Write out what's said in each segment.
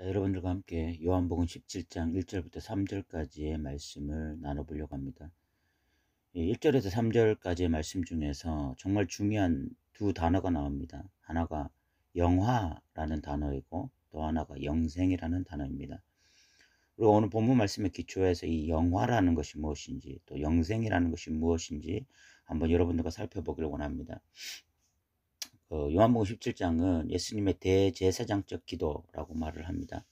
자, 여러분들과 함께 요한복음 17장 1절부터 3절까지의 말씀을 나눠보려고 합니다. 1절에서 3절까지의 말씀 중에서 정말 중요한 두 단어가 나옵니다. 하나가 영화라는 단어이고 또 하나가 영생이라는 단어입니다. 그리고 오늘 본문 말씀에 기초해서 이 영화라는 것이 무엇인지 또 영생이라는 것이 무엇인지 한번 여러분들과 살펴보기를 원합니다. 요한복음 17장은 예수님의 대제사장적 기도라고 말을 합니다.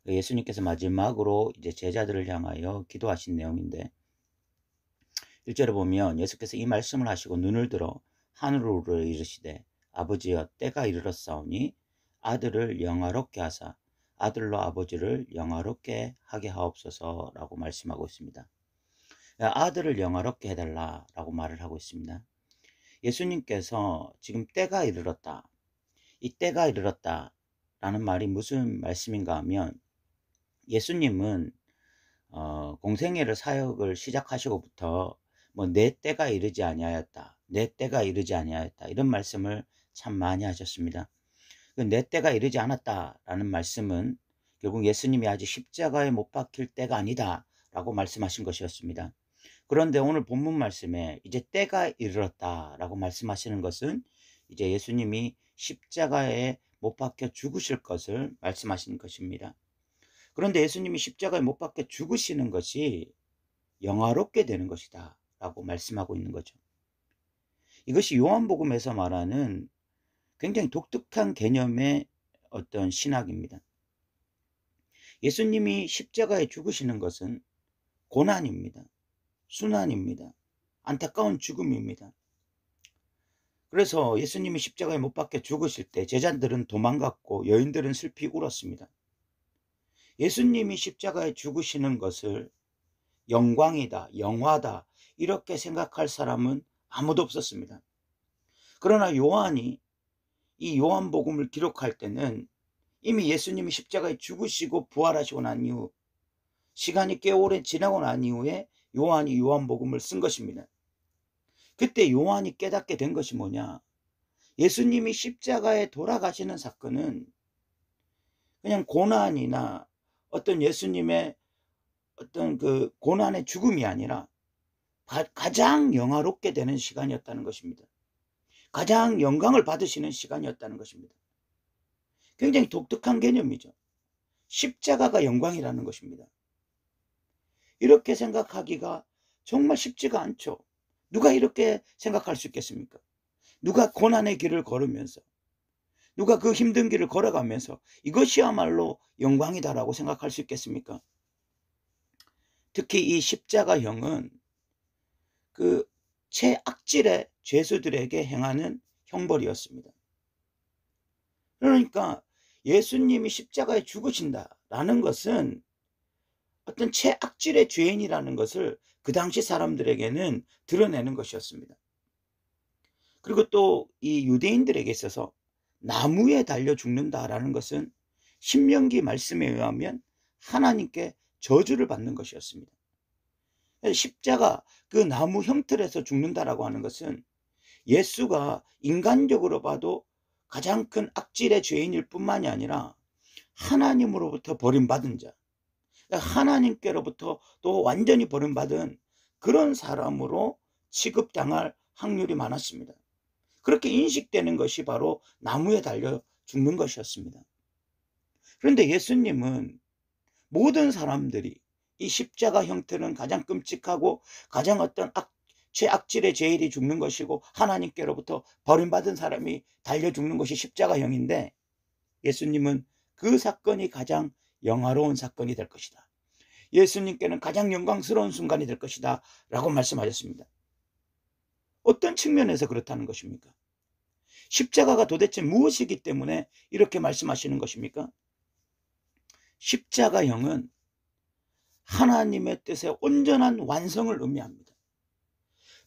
예수님께서 마지막으로 이제 제자들을 향하여 기도하신 내용인데 1절에 보면 예수께서 이 말씀을 하시고 눈을 들어 하늘으로 이르시되 아버지여 때가 이르렀사오니 아들을 영화롭게 하사 아들로 아버지를 영화롭게 하게 하옵소서라고 말씀하고 있습니다. 아들을 영화롭게 해달라라고 말을 하고 있습니다. 예수님께서 지금 때가 이르렀다. 이 때가 이르렀다 라는 말이 무슨 말씀인가 하면 예수님은 공생애를 사역을 시작하시고부터 뭐 내 때가 이르지 아니하였다. 내 때가 이르지 아니하였다. 이런 말씀을 참 많이 하셨습니다. 내 때가 이르지 않았다라는 말씀은 결국 예수님이 아직 십자가에 못 박힐 때가 아니다 라고 말씀하신 것이었습니다. 그런데 오늘 본문 말씀에 이제 때가 이르렀다라고 말씀하시는 것은 이제 예수님이 십자가에 못 박혀 죽으실 것을 말씀하시는 것입니다. 그런데 예수님이 십자가에 못 박혀 죽으시는 것이 영화롭게 되는 것이다 라고 말씀하고 있는 거죠. 이것이 요한복음에서 말하는 굉장히 독특한 개념의 어떤 신학입니다. 예수님이 십자가에 죽으시는 것은 고난입니다. 순환입니다. 안타까운 죽음입니다. 그래서 예수님이 십자가에 못 박혀 죽으실 때 제자들은 도망갔고 여인들은 슬피 울었습니다. 예수님이 십자가에 죽으시는 것을 영광이다, 영화다 이렇게 생각할 사람은 아무도 없었습니다. 그러나 요한이 이 요한복음을 기록할 때는 이미 예수님이 십자가에 죽으시고 부활하시고 난 이후 시간이 꽤 오래 지나고 난 이후에 요한이 요한복음을 쓴 것입니다. 그때 요한이 깨닫게 된 것이 뭐냐? 예수님이 십자가에 돌아가시는 사건은 그냥 고난이나 어떤 예수님의 어떤 그 고난의 죽음이 아니라 가장 영화롭게 되는 시간이었다는 것입니다. 가장 영광을 받으시는 시간이었다는 것입니다. 굉장히 독특한 개념이죠. 십자가가 영광이라는 것입니다. 이렇게 생각하기가 정말 쉽지가 않죠. 누가 이렇게 생각할 수 있겠습니까? 누가 고난의 길을 걸으면서 누가 그 힘든 길을 걸어가면서 이것이야말로 영광이다라고 생각할 수 있겠습니까? 특히 이 십자가형은 그 최악질의 죄수들에게 행하는 형벌이었습니다. 그러니까 예수님이 십자가에 죽으신다라는 것은 어떤 최악질의 죄인이라는 것을 그 당시 사람들에게는 드러내는 것이었습니다. 그리고 또 이 유대인들에게 있어서 나무에 달려 죽는다라는 것은 신명기 말씀에 의하면 하나님께 저주를 받는 것이었습니다. 십자가 그 나무 형틀에서 죽는다라고 하는 것은 예수가 인간적으로 봐도 가장 큰 악질의 죄인일 뿐만이 아니라 하나님으로부터 버림받은 자, 하나님께로부터 또 완전히 버림받은 그런 사람으로 취급당할 확률이 많았습니다. 그렇게 인식되는 것이 바로 나무에 달려 죽는 것이었습니다. 그런데 예수님은 모든 사람들이 이 십자가 형태는 가장 끔찍하고 가장 어떤 최악질의 죄인이 죽는 것이고 하나님께로부터 버림받은 사람이 달려 죽는 것이 십자가형인데 예수님은 그 사건이 가장 영화로운 사건이 될 것이다. 예수님께는 가장 영광스러운 순간이 될 것이다 라고 말씀하셨습니다. 어떤 측면에서 그렇다는 것입니까? 십자가가 도대체 무엇이기 때문에 이렇게 말씀하시는 것입니까? 십자가형은 하나님의 뜻의 온전한 완성을 의미합니다.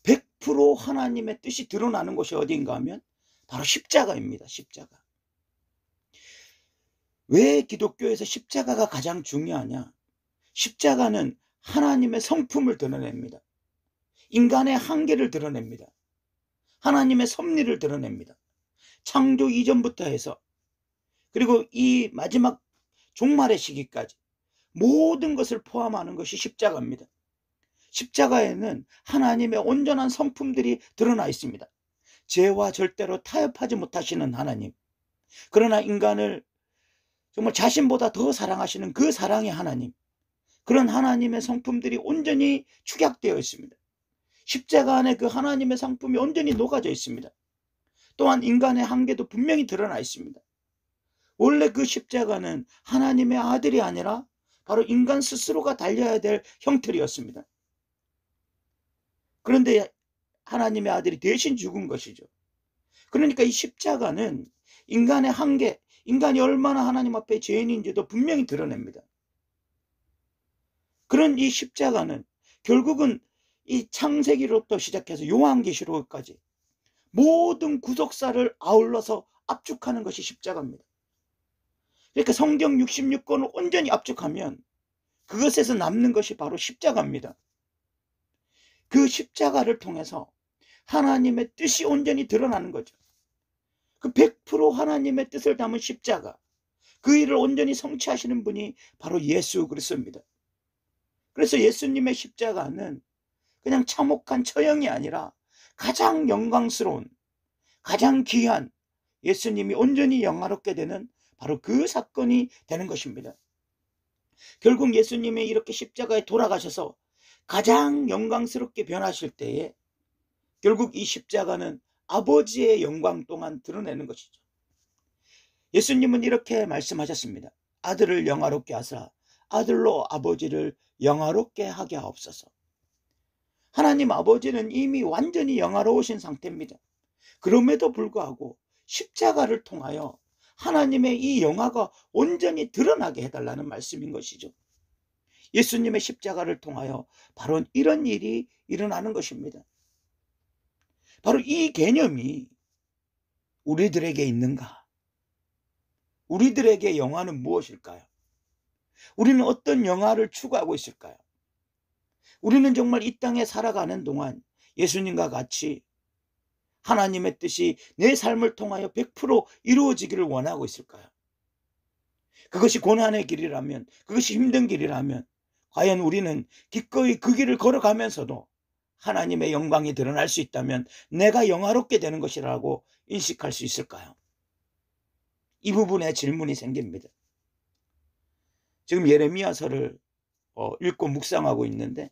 100% 하나님의 뜻이 드러나는 곳이 어디인가 하면 바로 십자가입니다. 십자가. 왜 기독교에서 십자가가 가장 중요하냐? 십자가는 하나님의 성품을 드러냅니다. 인간의 한계를 드러냅니다. 하나님의 섭리를 드러냅니다. 창조 이전부터 해서 그리고 이 마지막 종말의 시기까지 모든 것을 포함하는 것이 십자가입니다. 십자가에는 하나님의 온전한 성품들이 드러나 있습니다. 죄와 절대로 타협하지 못하시는 하나님, 그러나 인간을 정말 자신보다 더 사랑하시는 그 사랑의 하나님, 그런 하나님의 성품들이 온전히 축약되어 있습니다. 십자가 안에 그 하나님의 성품이 온전히 녹아져 있습니다. 또한 인간의 한계도 분명히 드러나 있습니다. 원래 그 십자가는 하나님의 아들이 아니라 바로 인간 스스로가 달려야 될 형틀이었습니다. 그런데 하나님의 아들이 대신 죽은 것이죠. 그러니까 이 십자가는 인간의 한계, 인간이 얼마나 하나님 앞에 죄인인지도 분명히 드러냅니다. 그런 이 십자가는 결국은 이 창세기로부터 시작해서 요한계시록까지 모든 구속사를 아울러서 압축하는 것이 십자가입니다. 그러니까 성경 66권을 온전히 압축하면 그것에서 남는 것이 바로 십자가입니다. 그 십자가를 통해서 하나님의 뜻이 온전히 드러나는 거죠. 그 100% 하나님의 뜻을 담은 십자가, 그 일을 온전히 성취하시는 분이 바로 예수 그리스도입니다. 그래서 예수님의 십자가는 그냥 참혹한 처형이 아니라 가장 영광스러운, 가장 귀한, 예수님이 온전히 영화롭게 되는 바로 그 사건이 되는 것입니다. 결국 예수님이 이렇게 십자가에 돌아가셔서 가장 영광스럽게 변하실 때에 결국 이 십자가는 아버지의 영광 또한 드러내는 것이죠. 예수님은 이렇게 말씀하셨습니다. 아들을 영화롭게 하사 아들로 아버지를 영화롭게 하게 하옵소서. 하나님 아버지는 이미 완전히 영화로우신 상태입니다. 그럼에도 불구하고 십자가를 통하여 하나님의 이 영화가 온전히 드러나게 해달라는 말씀인 것이죠. 예수님의 십자가를 통하여 바로 이런 일이 일어나는 것입니다. 바로 이 개념이 우리들에게 있는가? 우리들에게 영화는 무엇일까요? 우리는 어떤 영화를 추구하고 있을까요? 우리는 정말 이 땅에 살아가는 동안 예수님과 같이 하나님의 뜻이 내 삶을 통하여 100% 이루어지기를 원하고 있을까요? 그것이 고난의 길이라면, 그것이 힘든 길이라면 과연 우리는 기꺼이 그 길을 걸어가면서도 하나님의 영광이 드러날 수 있다면 내가 영화롭게 되는 것이라고 인식할 수 있을까요? 이 부분에 질문이 생깁니다. 지금 예레미야서를 읽고 묵상하고 있는데,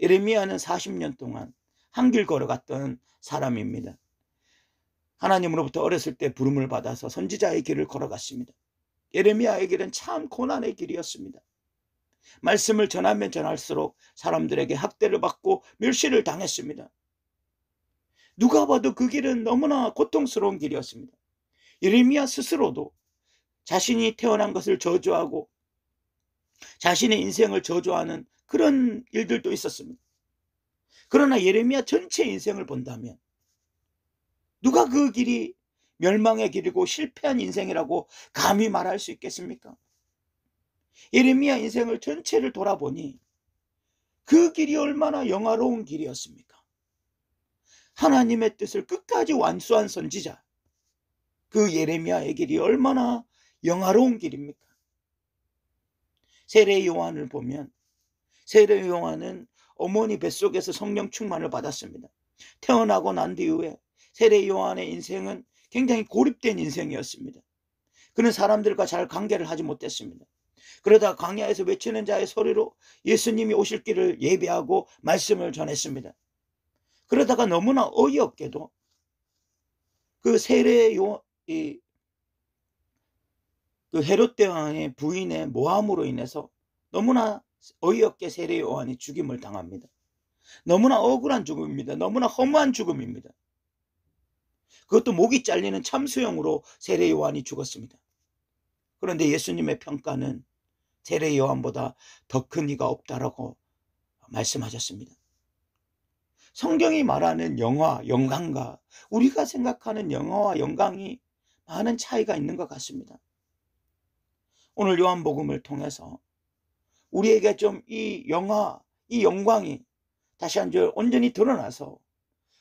예레미야는 40년 동안 한 길 걸어갔던 사람입니다. 하나님으로부터 어렸을 때 부름을 받아서 선지자의 길을 걸어갔습니다. 예레미야의 길은 참 고난의 길이었습니다. 말씀을 전하면 전할수록 사람들에게 학대를 받고 멸시를 당했습니다. 누가 봐도 그 길은 너무나 고통스러운 길이었습니다. 예레미야 스스로도 자신이 태어난 것을 저주하고 자신의 인생을 저주하는 그런 일들도 있었습니다. 그러나 예레미야 전체 인생을 본다면 누가 그 길이 멸망의 길이고 실패한 인생이라고 감히 말할 수 있겠습니까? 예레미야 인생을 전체를 돌아보니 그 길이 얼마나 영화로운 길이었습니까? 하나님의 뜻을 끝까지 완수한 선지자, 그 예레미야의 길이 얼마나 영화로운 길입니까? 세례 요한을 보면 세례 요한은 어머니 뱃속에서 성령 충만을 받았습니다. 태어나고 난 뒤에 세례 요한의 인생은 굉장히 고립된 인생이었습니다. 그는 사람들과 잘 관계를 하지 못했습니다. 그러다 광야에서 외치는 자의 소리로 예수님이 오실 길을 예비하고 말씀을 전했습니다. 그러다가 너무나 어이없게도 그 세례 요 그 헤롯 왕의 부인의 모함으로 인해서 너무나 어이없게 세례 요한이 죽임을 당합니다. 너무나 억울한 죽음입니다. 너무나 허무한 죽음입니다. 그것도 목이 잘리는 참수형으로 세례 요한이 죽었습니다. 그런데 예수님의 평가는 세례 요한보다 더 큰 이가 없다라고 말씀하셨습니다. 성경이 말하는 영화, 영광과 우리가 생각하는 영화와 영광이 많은 차이가 있는 것 같습니다. 오늘 요한복음을 통해서 우리에게 좀 이 영화, 이 영광이 다시 한번 온전히 드러나서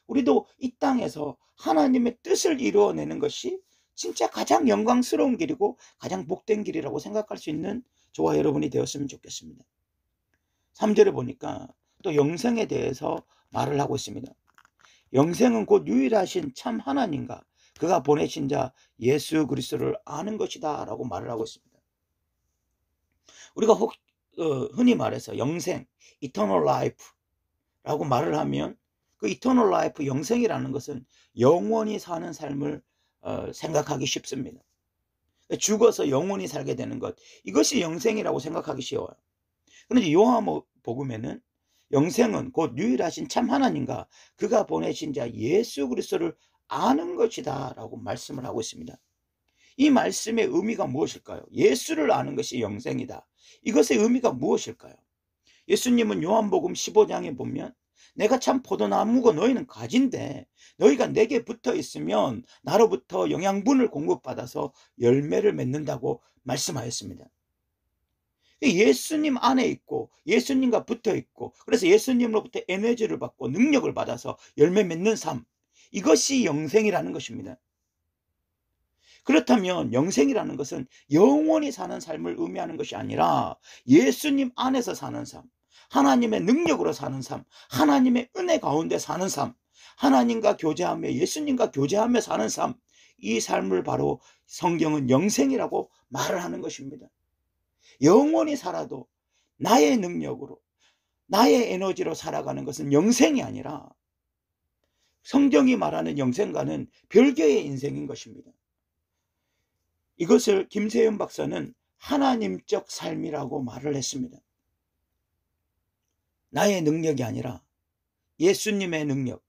우리도 이 땅에서 하나님의 뜻을 이루어내는 것이 진짜 가장 영광스러운 길이고 가장 복된 길이라고 생각할 수 있는 저와 여러분이 되었으면 좋겠습니다. 3절에 보니까 또 영생에 대해서 말을 하고 있습니다. 영생은 곧 유일하신 참 하나님과 그가 보내신 자 예수 그리스도를 아는 것이다 라고 말을 하고 있습니다. 우리가 흔히 말해서 영생, eternal life 라고 말을 하면 그 eternal life, 영생이라는 것은 영원히 사는 삶을 생각하기 쉽습니다. 죽어서 영원히 살게 되는 것, 이것이 영생이라고 생각하기 쉬워요. 그런데 요한복음에는 영생은 곧 유일하신 참 하나님과 그가 보내신 자 예수 그리스도를 아는 것이다 라고 말씀을 하고 있습니다. 이 말씀의 의미가 무엇일까요? 예수를 아는 것이 영생이다. 이것의 의미가 무엇일까요? 예수님은 요한복음 15장에 보면 내가 참 포도나무고 너희는 가지인데 너희가 내게 붙어 있으면 나로부터 영양분을 공급받아서 열매를 맺는다고 말씀하였습니다. 예수님 안에 있고 예수님과 붙어 있고 그래서 예수님으로부터 에너지를 받고 능력을 받아서 열매 맺는 삶, 이것이 영생이라는 것입니다. 그렇다면 영생이라는 것은 영원히 사는 삶을 의미하는 것이 아니라 예수님 안에서 사는 삶, 하나님의 능력으로 사는 삶, 하나님의 은혜 가운데 사는 삶, 하나님과 교제하며 예수님과 교제하며 사는 삶, 이 삶을 바로 성경은 영생이라고 말을 하는 것입니다. 영원히 살아도 나의 능력으로 나의 에너지로 살아가는 것은 영생이 아니라 성경이 말하는 영생과는 별개의 인생인 것입니다. 이것을 김세연 박사는 하나님적 삶이라고 말을 했습니다. 나의 능력이 아니라 예수님의 능력,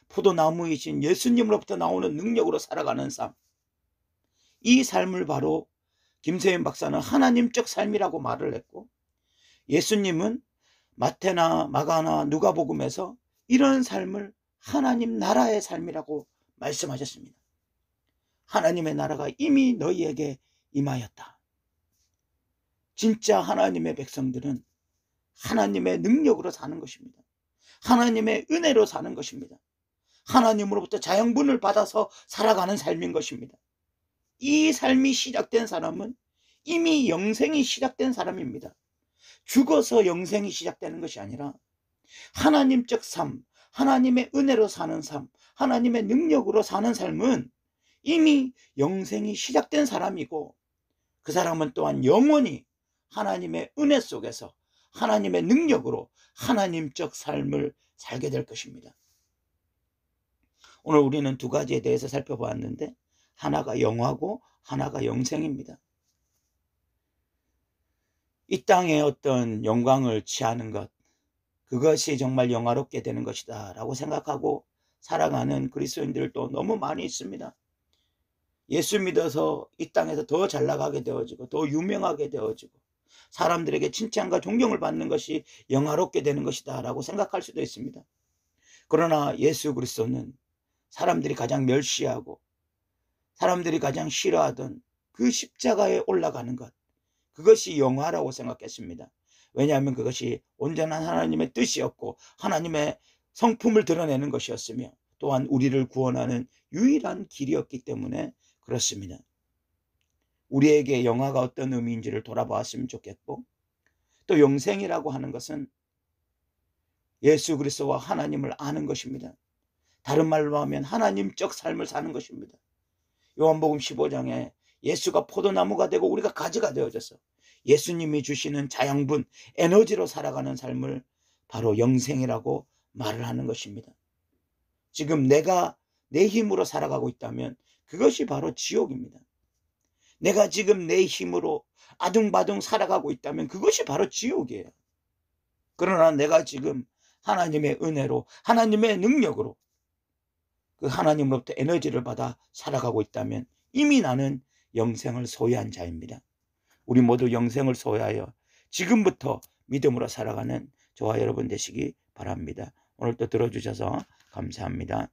포도나무이신 예수님으로부터 나오는 능력으로 살아가는 삶, 이 삶을 바로 김세연 박사는 하나님적 삶이라고 말을 했고, 예수님은 마태나 마가나 누가복음에서 이런 삶을 하나님 나라의 삶이라고 말씀하셨습니다. 하나님의 나라가 이미 너희에게 임하였다. 진짜 하나님의 백성들은 하나님의 능력으로 사는 것입니다. 하나님의 은혜로 사는 것입니다. 하나님으로부터 자양분을 받아서 살아가는 삶인 것입니다. 이 삶이 시작된 사람은 이미 영생이 시작된 사람입니다. 죽어서 영생이 시작되는 것이 아니라 하나님적 삶, 하나님의 은혜로 사는 삶, 하나님의 능력으로 사는 삶은 이미 영생이 시작된 사람이고, 그 사람은 또한 영원히 하나님의 은혜 속에서 하나님의 능력으로 하나님적 삶을 살게 될 것입니다. 오늘 우리는 두 가지에 대해서 살펴보았는데, 하나가 영화고 하나가 영생입니다. 이 땅에 어떤 영광을 취하는 것, 그것이 정말 영화롭게 되는 것이다 라고 생각하고 살아가는 그리스도인들도 너무 많이 있습니다. 예수 믿어서 이 땅에서 더 잘 나가게 되어지고 더 유명하게 되어지고 사람들에게 칭찬과 존경을 받는 것이 영화롭게 되는 것이다 라고 생각할 수도 있습니다. 그러나 예수 그리스도는 사람들이 가장 멸시하고 사람들이 가장 싫어하던 그 십자가에 올라가는 것, 그것이 영화라고 생각했습니다. 왜냐하면 그것이 온전한 하나님의 뜻이었고 하나님의 성품을 드러내는 것이었으며 또한 우리를 구원하는 유일한 길이었기 때문에 그렇습니다. 우리에게 영화가 어떤 의미인지를 돌아보았으면 좋겠고, 또 영생이라고 하는 것은 예수 그리스도와 하나님을 아는 것입니다. 다른 말로 하면 하나님적 삶을 사는 것입니다. 요한복음 15장에 예수가 포도나무가 되고 우리가 가지가 되어져서 예수님이 주시는 자양분, 에너지로 살아가는 삶을 바로 영생이라고 말을 하는 것입니다. 지금 내가 내 힘으로 살아가고 있다면 그것이 바로 지옥입니다. 내가 지금 내 힘으로 아둥바둥 살아가고 있다면 그것이 바로 지옥이에요. 그러나 내가 지금 하나님의 은혜로 하나님의 능력으로 그 하나님으로부터 에너지를 받아 살아가고 있다면 이미 나는 영생을 소유한 자입니다. 우리 모두 영생을 소유하여 지금부터 믿음으로 살아가는 저와 여러분 되시기 바랍니다. 오늘도 들어주셔서 감사합니다.